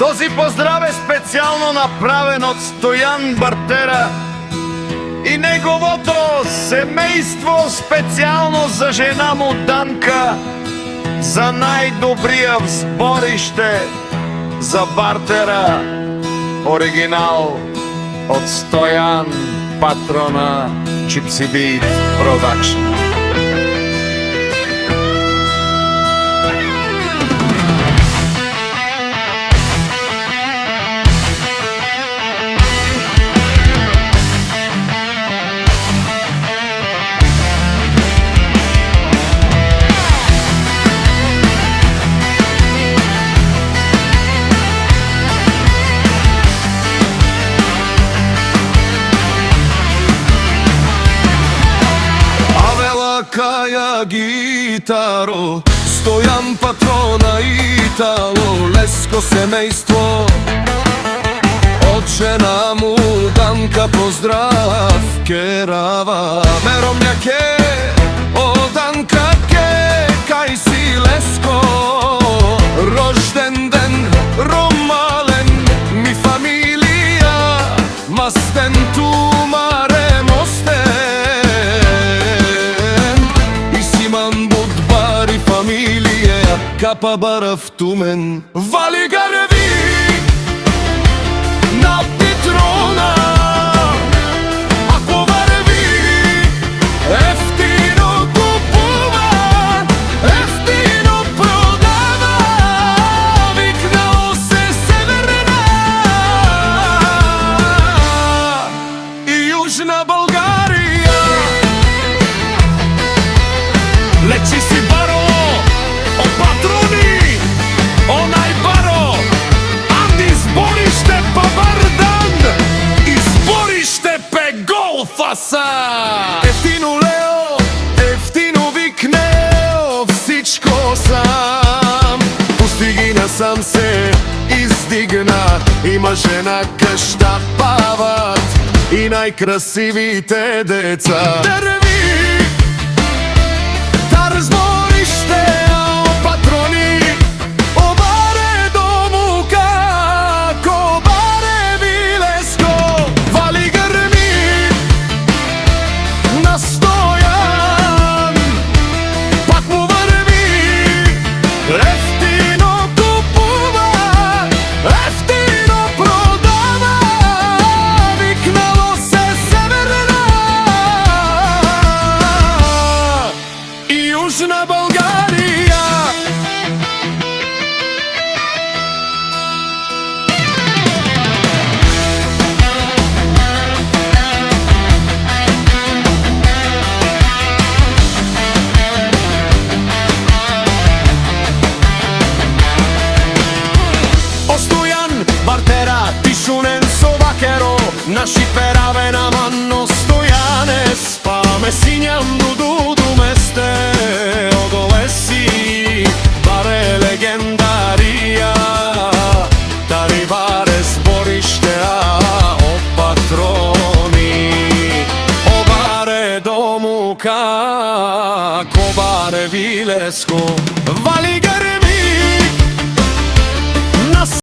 Този поздрав е специјално направен од Стојан Бартера и неговото семејство, специјално за жена му Данка, за најдобрија збориште за Бартера. Оригинал од Стојан, патрона Gypsy Beat Production. Каја гитаро, Стојан патрона Итало, Леско семејство, од жена му Данка поздрав керава. Меромња ке, о Данка ке, кај си Леско, рожден ден ромален, ми фамилија, мастен тумаре мостен. Капа барав тумен, вали гарви на Петрона. Ако варви, ефтино купува, ефтино продава. Викнало се Северна и Јужна Българија. Лечи си баро патрони, онај баро, Анди збориште па Бардан, избориште пе Голфаса. Ефтино Лео, ефтино викнео, всичко сам. Пусти ги насам се издигна, има жена кашта пават и најкрасивите деца. Дърви, тар збориште, Јужна Българија. О Стојан Бартера, тишунен со вакеро, наши пераве на манно Стојане, спаме сињам дуду месте. Легендарија, тари баре збориште, о патрони, о баре дому како баре Вилеско.